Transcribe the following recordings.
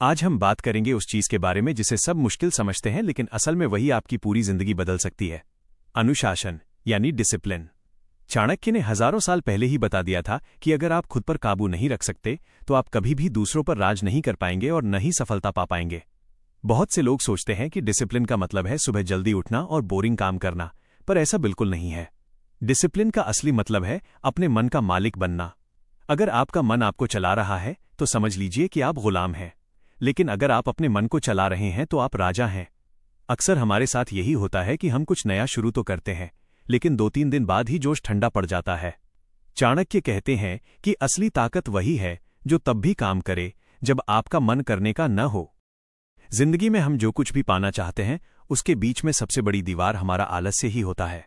आज हम बात करेंगे उस चीज के बारे में जिसे सब मुश्किल समझते हैं, लेकिन असल में वही आपकी पूरी जिंदगी बदल सकती है। अनुशासन यानी डिसिप्लिन। चाणक्य ने हजारों साल पहले ही बता दिया था कि अगर आप खुद पर काबू नहीं रख सकते तो आप कभी भी दूसरों पर राज नहीं कर पाएंगे और न ही सफलता पा पाएंगे। बहुत से लोग सोचते हैं कि डिसिप्लिन का मतलब है सुबह जल्दी उठना और बोरिंग काम करना, पर ऐसा बिल्कुल नहीं है। डिसिप्लिन का असली मतलब है अपने मन का मालिक बनना। अगर आपका मन आपको चला रहा है तो समझ लीजिए कि आप गुलाम हैं, लेकिन अगर आप अपने मन को चला रहे हैं तो आप राजा हैं। अक्सर हमारे साथ यही होता है कि हम कुछ नया शुरू तो करते हैं, लेकिन 2-3 दिन बाद ही जोश ठंडा पड़ जाता है। चाणक्य कहते हैं कि असली ताकत वही है जो तब भी काम करे जब आपका मन करने का न हो। जिंदगी में हम जो कुछ भी पाना चाहते हैं उसके बीच में सबसे बड़ी दीवार हमारा आलस्य ही होता है।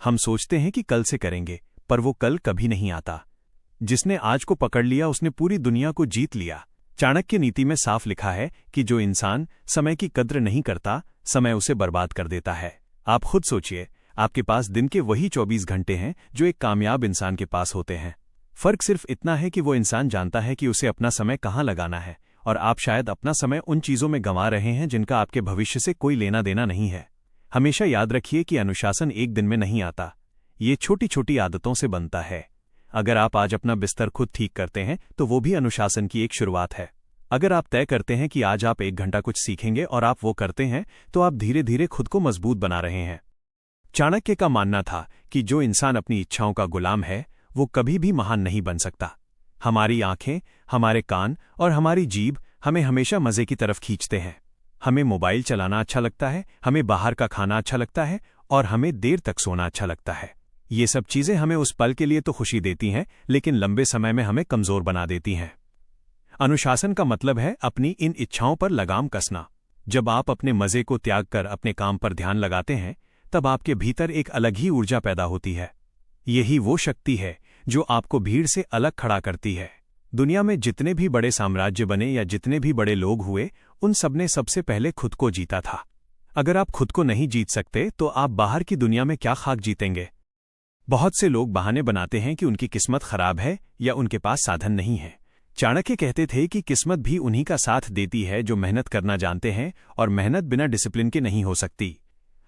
हम सोचते हैं कि कल से करेंगे, पर वो कल कभी नहीं आता। जिसने आज को पकड़ लिया उसने पूरी दुनिया को जीत लिया। चाणक्य नीति में साफ लिखा है कि जो इंसान समय की कद्र नहीं करता, समय उसे बर्बाद कर देता है। आप खुद सोचिए, आपके पास दिन के वही 24 घंटे हैं जो एक कामयाब इंसान के पास होते हैं। फर्क सिर्फ इतना है कि वो इंसान जानता है कि उसे अपना समय कहाँ लगाना है, और आप शायद अपना समय उन चीजों में गंवा रहे हैं जिनका आपके भविष्य से कोई लेना देना नहीं है। हमेशा याद रखिए कि अनुशासन एक दिन में नहीं आता, ये छोटी छोटी आदतों से बनता है। अगर आप आज अपना बिस्तर खुद ठीक करते हैं तो वो भी अनुशासन की एक शुरुआत है। अगर आप तय करते हैं कि आज आप 1 घंटा कुछ सीखेंगे और आप वो करते हैं तो आप धीरे धीरे खुद को मजबूत बना रहे हैं। चाणक्य का मानना था कि जो इंसान अपनी इच्छाओं का गुलाम है वो कभी भी महान नहीं बन सकता। हमारी आंखें, हमारे कान और हमारी जीभ हमें हमेशा मजे की तरफ खींचते हैं। हमें मोबाइल चलाना अच्छा लगता है, हमें बाहर का खाना अच्छा लगता है और हमें देर तक सोना अच्छा लगता है। ये सब चीजें हमें उस पल के लिए तो खुशी देती हैं, लेकिन लंबे समय में हमें कमजोर बना देती हैं। अनुशासन का मतलब है अपनी इन इच्छाओं पर लगाम कसना। जब आप अपने मजे को त्याग कर अपने काम पर ध्यान लगाते हैं तब आपके भीतर एक अलग ही ऊर्जा पैदा होती है। यही वो शक्ति है जो आपको भीड़ से अलग खड़ा करती है। दुनिया में जितने भी बड़े साम्राज्य बने या जितने भी बड़े लोग हुए, उन सबने सबसे पहले खुद को जीता था। अगर आप खुद को नहीं जीत सकते तो आप बाहर की दुनिया में क्या खाक जीतेंगे। बहुत से लोग बहाने बनाते हैं कि उनकी किस्मत खराब है या उनके पास साधन नहीं है। चाणक्य कहते थे कि किस्मत भी उन्हीं का साथ देती है जो मेहनत करना जानते हैं, और मेहनत बिना डिसिप्लिन के नहीं हो सकती।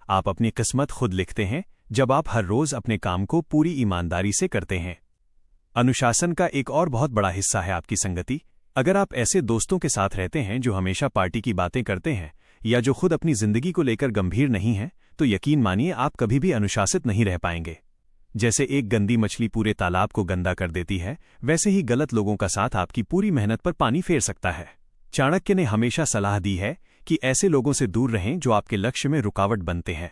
आप अपनी किस्मत खुद लिखते हैं जब आप हर रोज अपने काम को पूरी ईमानदारी से करते हैं। अनुशासन का एक और बहुत बड़ा हिस्सा है आपकी संगति। अगर आप ऐसे दोस्तों के साथ रहते हैं जो हमेशा पार्टी की बातें करते हैं या जो खुद अपनी जिंदगी को लेकर गंभीर नहीं हैं, तो यकीन मानिए आप कभी भी अनुशासित नहीं रह पाएंगे। जैसे एक गंदी मछली पूरे तालाब को गंदा कर देती है, वैसे ही गलत लोगों का साथ आपकी पूरी मेहनत पर पानी फेर सकता है। चाणक्य ने हमेशा सलाह दी है कि ऐसे लोगों से दूर रहें जो आपके लक्ष्य में रुकावट बनते हैं।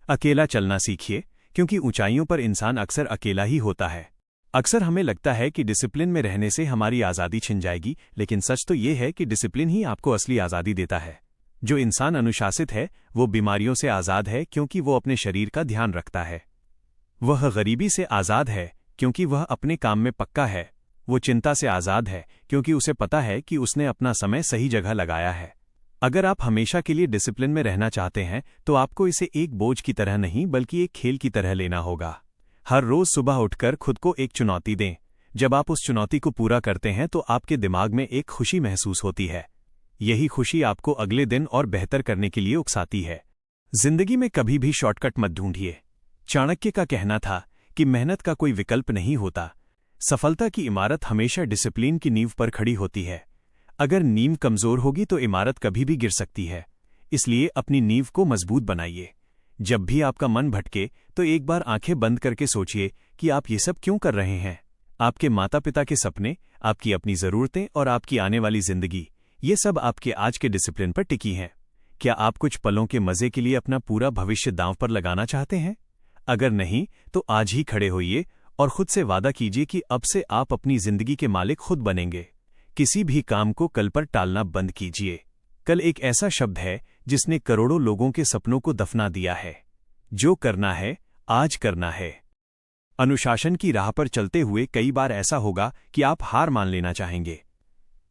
अकेला चलना सीखिए, क्योंकि ऊंचाइयों पर इंसान अक्सर अकेला ही होता है। अक्सर हमें लगता है कि डिसिप्लिन में रहने से हमारी आज़ादी छिन जाएगी, लेकिन सच तो ये है कि डिसिप्लिन ही आपको असली आज़ादी देता है। जो इंसान अनुशासित है वो बीमारियों से आज़ाद है क्योंकि वो अपने शरीर का ध्यान रखता है। वह गरीबी से आज़ाद है क्योंकि वह अपने काम में पक्का है। वो चिंता से आज़ाद है क्योंकि उसे पता है कि उसने अपना समय सही जगह लगाया है। अगर आप हमेशा के लिए डिसिप्लिन में रहना चाहते हैं तो आपको इसे एक बोझ की तरह नहीं बल्कि एक खेल की तरह लेना होगा। हर रोज सुबह उठकर खुद को एक चुनौती दें। जब आप उस चुनौती को पूरा करते हैं तो आपके दिमाग में एक खुशी महसूस होती है। यही खुशी आपको अगले दिन और बेहतर करने के लिए उकसाती है। जिंदगी में कभी भी शॉर्टकट मत ढूंढिए। चाणक्य का कहना था कि मेहनत का कोई विकल्प नहीं होता। सफलता की इमारत हमेशा डिसिप्लिन की नींव पर खड़ी होती है। अगर नींव कमजोर होगी तो इमारत कभी भी गिर सकती है। इसलिए अपनी नींव को मजबूत बनाइए। जब भी आपका मन भटके तो एक बार आंखें बंद करके सोचिए कि आप ये सब क्यों कर रहे हैं। आपके माता पिता के सपने, आपकी अपनी जरूरतें और आपकी आने वाली जिंदगी, ये सब आपके आज के डिसिप्लिन पर टिकी हैं। क्या आप कुछ पलों के मजे के लिए अपना पूरा भविष्य दांव पर लगाना चाहते हैं? अगर नहीं तो आज ही खड़े होइए और खुद से वादा कीजिए कि अब से आप अपनी जिंदगी के मालिक खुद बनेंगे। किसी भी काम को कल पर टालना बंद कीजिए। कल एक ऐसा शब्द है जिसने करोड़ों लोगों के सपनों को दफना दिया है। जो करना है आज करना है। अनुशासन की राह पर चलते हुए कई बार ऐसा होगा कि आप हार मान लेना चाहेंगे।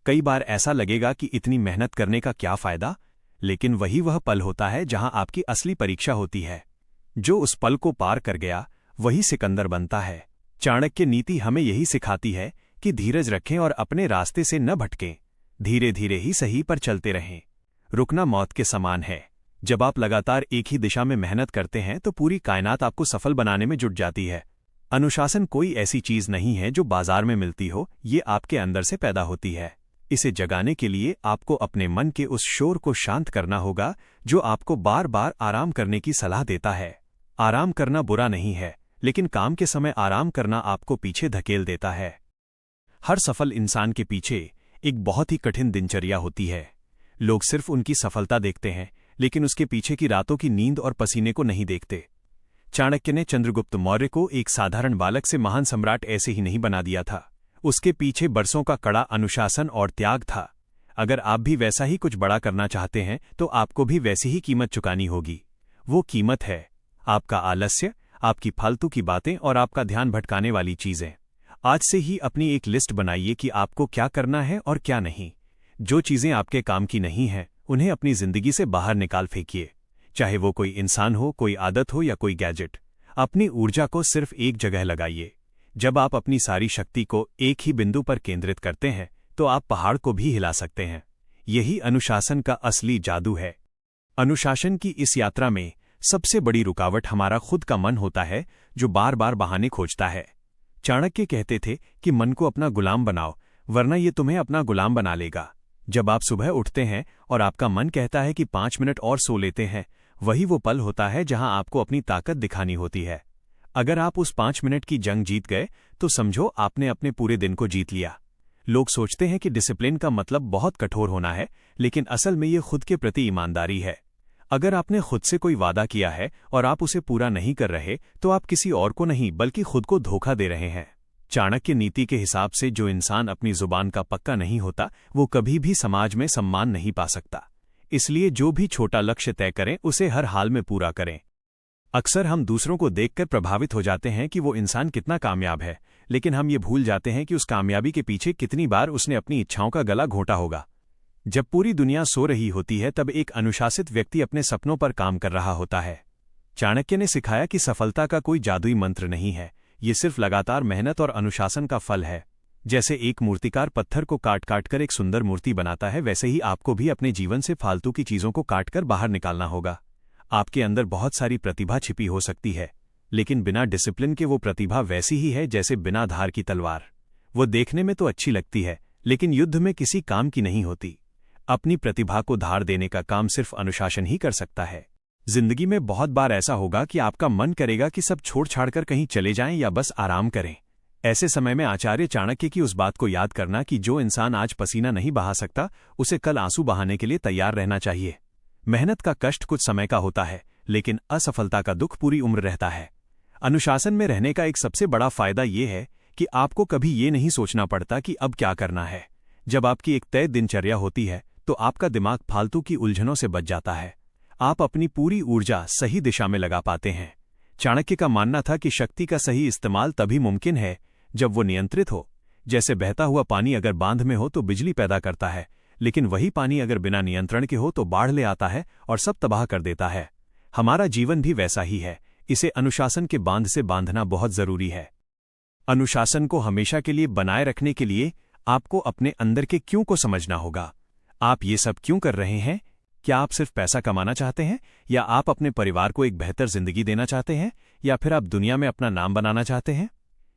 कई बार ऐसा लगेगा कि इतनी मेहनत करने का क्या फायदा, लेकिन वही वह पल होता है जहां आपकी असली परीक्षा होती है। जो उस पल को पार कर गया वही सिकंदर बनता है। चाणक्य नीति हमें यही सिखाती है कि धीरज रखें और अपने रास्ते से न भटकें। धीरे धीरे ही सही पर चलते रहें। रुकना मौत के समान है। जब आप लगातार एक ही दिशा में मेहनत करते हैं तो पूरी कायनात आपको सफल बनाने में जुट जाती है। अनुशासन कोई ऐसी चीज नहीं है जो बाजार में मिलती हो, ये आपके अंदर से पैदा होती है। इसे जगाने के लिए आपको अपने मन के उस शोर को शांत करना होगा जो आपको बार बार आराम करने की सलाह देता है। आराम करना बुरा नहीं है, लेकिन काम के समय आराम करना आपको पीछे धकेल देता है। हर सफल इंसान के पीछे एक बहुत ही कठिन दिनचर्या होती है। लोग सिर्फ उनकी सफलता देखते हैं, लेकिन उसके पीछे की रातों की नींद और पसीने को नहीं देखते। चाणक्य ने चंद्रगुप्त मौर्य को एक साधारण बालक से महान सम्राट ऐसे ही नहीं बना दिया था। उसके पीछे बरसों का कड़ा अनुशासन और त्याग था। अगर आप भी वैसा ही कुछ बड़ा करना चाहते हैं तो आपको भी वैसी ही कीमत चुकानी होगी। वो कीमत है आपका आलस्य, आपकी फालतू की बातें और आपका ध्यान भटकाने वाली चीजें। आज से ही अपनी एक लिस्ट बनाइए कि आपको क्या करना है और क्या नहीं। जो चीजें आपके काम की नहीं हैं, उन्हें अपनी जिंदगी से बाहर निकाल फेंकिए। चाहे वो कोई इंसान हो, कोई आदत हो या कोई गैजेट। अपनी ऊर्जा को सिर्फ एक जगह लगाइए। जब आप अपनी सारी शक्ति को एक ही बिंदु पर केंद्रित करते हैं तो आप पहाड़ को भी हिला सकते हैं। यही अनुशासन का असली जादू है। अनुशासन की इस यात्रा में सबसे बड़ी रुकावट हमारा खुद का मन होता है, जो बार बार बहाने खोजता है। चाणक्य कहते थे कि मन को अपना गुलाम बनाओ, वरना ये तुम्हें अपना गुलाम बना लेगा। जब आप सुबह उठते हैं और आपका मन कहता है कि 5 मिनट और सो लेते हैं, वही वो पल होता है जहां आपको अपनी ताकत दिखानी होती है। अगर आप उस 5 मिनट की जंग जीत गए तो समझो आपने अपने पूरे दिन को जीत लिया। लोग सोचते हैं कि डिसिप्लिन का मतलब बहुत कठोर होना है, लेकिन असल में ये खुद के प्रति ईमानदारी है। अगर आपने खुद से कोई वादा किया है और आप उसे पूरा नहीं कर रहे तो आप किसी और को नहीं बल्कि खुद को धोखा दे रहे हैं। चाणक्य नीति के हिसाब से जो इंसान अपनी जुबान का पक्का नहीं होता वो कभी भी समाज में सम्मान नहीं पा सकता। इसलिए जो भी छोटा लक्ष्य तय करें उसे हर हाल में पूरा करें। अक्सर हम दूसरों को देखकर प्रभावित हो जाते हैं कि वो इंसान कितना कामयाब है, लेकिन हम ये भूल जाते हैं कि उस कामयाबी के पीछे कितनी बार उसने अपनी इच्छाओं का गला घोंटा होगा। जब पूरी दुनिया सो रही होती है तब एक अनुशासित व्यक्ति अपने सपनों पर काम कर रहा होता है। चाणक्य ने सिखाया कि सफलता का कोई जादुई मंत्र नहीं है, ये सिर्फ लगातार मेहनत और अनुशासन का फल है। जैसे एक मूर्तिकार पत्थर को काट काट कर एक सुंदर मूर्ति बनाता है, वैसे ही आपको भी अपने जीवन से फालतू की चीजों को काटकर बाहर निकालना होगा। आपके अंदर बहुत सारी प्रतिभा छिपी हो सकती है, लेकिन बिना डिसिप्लिन के वो प्रतिभा वैसी ही है जैसे बिना धार की तलवार। वो देखने में तो अच्छी लगती है, लेकिन युद्ध में किसी काम की नहीं होती। अपनी प्रतिभा को धार देने का काम सिर्फ अनुशासन ही कर सकता है। जिंदगी में बहुत बार ऐसा होगा कि आपका मन करेगा कि सब छोड़ छाड़कर कहीं चले जाएं या बस आराम करें। ऐसे समय में आचार्य चाणक्य की उस बात को याद करना कि जो इंसान आज पसीना नहीं बहा सकता, उसे कल आंसू बहाने के लिए तैयार रहना चाहिए। मेहनत का कष्ट कुछ समय का होता है, लेकिन असफलता का दुख पूरी उम्र रहता है। अनुशासन में रहने का एक सबसे बड़ा फायदा ये है कि आपको कभी ये नहीं सोचना पड़ता कि अब क्या करना है। जब आपकी एक तय दिनचर्या होती है तो आपका दिमाग फालतू की उलझनों से बच जाता है। आप अपनी पूरी ऊर्जा सही दिशा में लगा पाते हैं। चाणक्य का मानना था कि शक्ति का सही इस्तेमाल तभी मुमकिन है जब वो नियंत्रित हो। जैसे बहता हुआ पानी अगर बांध में हो तो बिजली पैदा करता है, लेकिन वही पानी अगर बिना नियंत्रण के हो तो बाढ़ ले आता है और सब तबाह कर देता है। हमारा जीवन भी वैसा ही है। इसे अनुशासन के बांध से बांधना बहुत जरूरी है। अनुशासन को हमेशा के लिए बनाए रखने के लिए आपको अपने अंदर के क्यों को समझना होगा। आप ये सब क्यों कर रहे हैं? क्या आप सिर्फ पैसा कमाना चाहते हैं, या आप अपने परिवार को एक बेहतर जिंदगी देना चाहते हैं, या फिर आप दुनिया में अपना नाम बनाना चाहते हैं?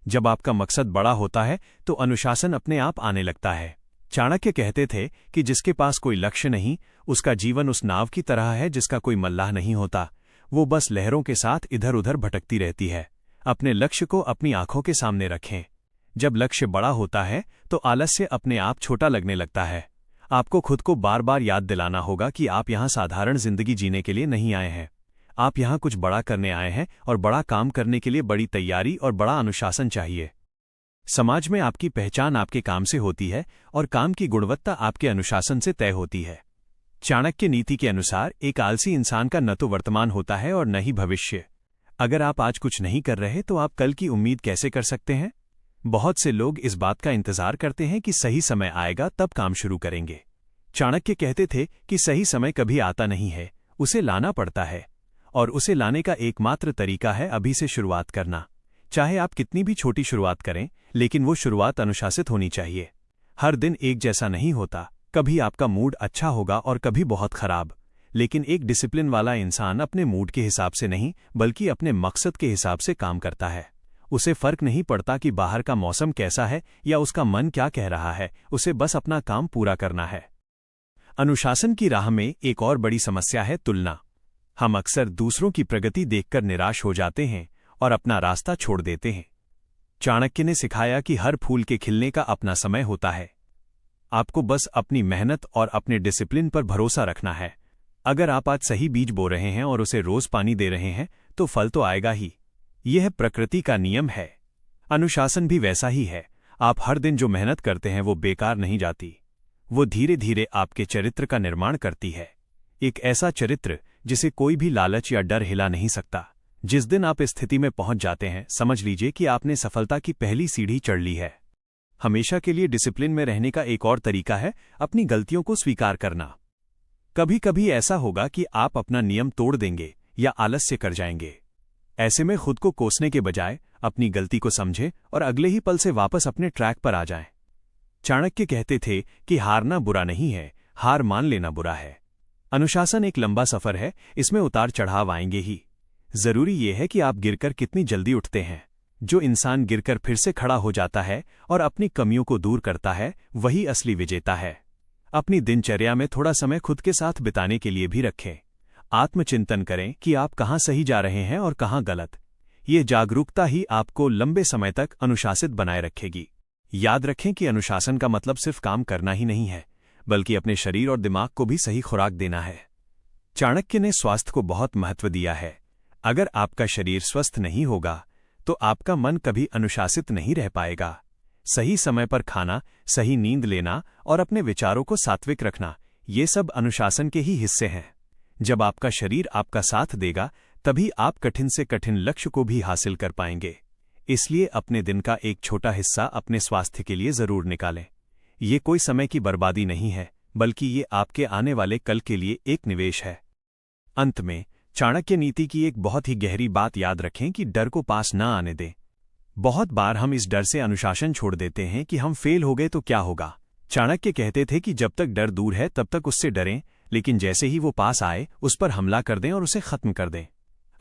जब आपका मकसद बड़ा होता है तो अनुशासन अपने आप आने लगता है। चाणक्य कहते थे कि जिसके पास कोई लक्ष्य नहीं, उसका जीवन उस नाव की तरह है जिसका कोई मल्लाह नहीं होता। वो बस लहरों के साथ इधर उधर भटकती रहती है। अपने लक्ष्य को अपनी आंखों के सामने रखें। जब लक्ष्य बड़ा होता है तो आलस्य अपने आप छोटा लगने लगता है। आपको खुद को बार बार याद दिलाना होगा कि आप यहाँ साधारण जिंदगी जीने के लिए नहीं आए हैं। आप यहाँ कुछ बड़ा करने आए हैं, और बड़ा काम करने के लिए बड़ी तैयारी और बड़ा अनुशासन चाहिए। समाज में आपकी पहचान आपके काम से होती है और काम की गुणवत्ता आपके अनुशासन से तय होती है। चाणक्य नीति के अनुसार एक आलसी इंसान का न तो वर्तमान होता है और न ही भविष्य। अगर आप आज कुछ नहीं कर रहे तो आप कल की उम्मीद कैसे कर सकते हैं? बहुत से लोग इस बात का इंतजार करते हैं कि सही समय आएगा तब काम शुरू करेंगे। चाणक्य कहते थे कि सही समय कभी आता नहीं है, उसे लाना पड़ता है, और उसे लाने का एकमात्र तरीका है अभी से शुरुआत करना। चाहे आप कितनी भी छोटी शुरुआत करें, लेकिन वो शुरुआत अनुशासित होनी चाहिए। हर दिन एक जैसा नहीं होता, कभी आपका मूड अच्छा होगा और कभी बहुत खराब, लेकिन एक डिसिप्लिन वाला इंसान अपने मूड के हिसाब से नहीं बल्कि अपने मकसद के हिसाब से काम करता है। उसे फर्क नहीं पड़ता कि बाहर का मौसम कैसा है या उसका मन क्या कह रहा है, उसे बस अपना काम पूरा करना है। अनुशासन की राह में एक और बड़ी समस्या है तुलना। हम अक्सर दूसरों की प्रगति देखकर निराश हो जाते हैं और अपना रास्ता छोड़ देते हैं। चाणक्य ने सिखाया कि हर फूल के खिलने का अपना समय होता है। आपको बस अपनी मेहनत और अपने डिसिप्लिन पर भरोसा रखना है। अगर आप आज सही बीज बो रहे हैं और उसे रोज पानी दे रहे हैं तो फल तो आएगा ही। यह प्रकृति का नियम है। अनुशासन भी वैसा ही है। आप हर दिन जो मेहनत करते हैं वो बेकार नहीं जाती। वो धीरे धीरे आपके चरित्र का निर्माण करती है। एक ऐसा चरित्र जिसे कोई भी लालच या डर हिला नहीं सकता। जिस दिन आप इस स्थिति में पहुंच जाते हैं, समझ लीजिए कि आपने सफलता की पहली सीढ़ी चढ़ ली है। हमेशा के लिए डिसिप्लिन में रहने का एक और तरीका है अपनी गलतियों को स्वीकार करना। कभी कभी ऐसा होगा कि आप अपना नियम तोड़ देंगे या आलस्य कर जाएंगे। ऐसे में खुद को कोसने के बजाय अपनी गलती को समझें और अगले ही पल से वापस अपने ट्रैक पर आ जाएं। चाणक्य कहते थे कि हारना बुरा नहीं है, हार मान लेना बुरा है। अनुशासन एक लंबा सफर है, इसमें उतार चढ़ाव आएंगे ही। जरूरी यह है कि आप गिरकर कितनी जल्दी उठते हैं। जो इंसान गिरकर फिर से खड़ा हो जाता है और अपनी कमियों को दूर करता है, वही असली विजेता है। अपनी दिनचर्या में थोड़ा समय खुद के साथ बिताने के लिए भी रखें। आत्मचिंतन करें कि आप कहाँ सही जा रहे हैं और कहाँ गलत। ये जागरूकता ही आपको लंबे समय तक अनुशासित बनाए रखेगी। याद रखें कि अनुशासन का मतलब सिर्फ काम करना ही नहीं है, बल्कि अपने शरीर और दिमाग को भी सही खुराक देना है। चाणक्य ने स्वास्थ्य को बहुत महत्व दिया है। अगर आपका शरीर स्वस्थ नहीं होगा तो आपका मन कभी अनुशासित नहीं रह पाएगा। सही समय पर खाना, सही नींद लेना और अपने विचारों को सात्विक रखना, ये सब अनुशासन के ही हिस्से हैं। जब आपका शरीर आपका साथ देगा तभी आप कठिन से कठिन लक्ष्य को भी हासिल कर पाएंगे। इसलिए अपने दिन का एक छोटा हिस्सा अपने स्वास्थ्य के लिए जरूर निकालें। ये कोई समय की बर्बादी नहीं है, बल्कि ये आपके आने वाले कल के लिए एक निवेश है। अंत में चाणक्य नीति की एक बहुत ही गहरी बात याद रखें कि डर को पास न आने दें। बहुत बार हम इस डर से अनुशासन छोड़ देते हैं कि हम फेल हो गए तो क्या होगा। चाणक्य कहते थे कि जब तक डर दूर है तब तक उससे डरें, लेकिन जैसे ही वो पास आए उस पर हमला कर दें और उसे खत्म कर दें।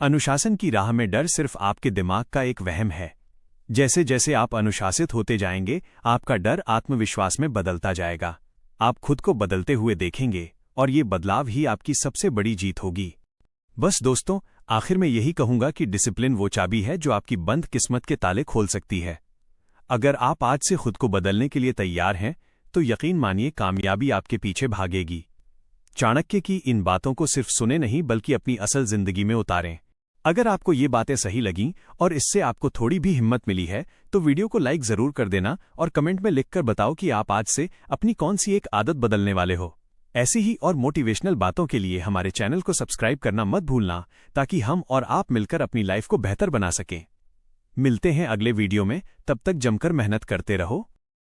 अनुशासन की राह में डर सिर्फ आपके दिमाग का एक वहम है। जैसे जैसे आप अनुशासित होते जाएंगे, आपका डर आत्मविश्वास में बदलता जाएगा। आप खुद को बदलते हुए देखेंगे और ये बदलाव ही आपकी सबसे बड़ी जीत होगी। बस दोस्तों, आखिर में यही कहूंगा कि डिसिप्लिन वो चाबी है जो आपकी बंद किस्मत के ताले खोल सकती है। अगर आप आज से खुद को बदलने के लिए तैयार हैं तो यकीन मानिए कामयाबी आपके पीछे भागेगी। चाणक्य की इन बातों को सिर्फ सुने नहीं बल्कि अपनी असल जिंदगी में उतारें। अगर आपको ये बातें सही लगीं और इससे आपको थोड़ी भी हिम्मत मिली है तो वीडियो को लाइक जरूर कर देना और कमेंट में लिखकर बताओ कि आप आज से अपनी कौन सी एक आदत बदलने वाले हो। ऐसी ही और मोटिवेशनल बातों के लिए हमारे चैनल को सब्सक्राइब करना मत भूलना, ताकि हम और आप मिलकर अपनी लाइफ को बेहतर बना सकें। मिलते हैं अगले वीडियो में, तब तक जमकर मेहनत करते रहो।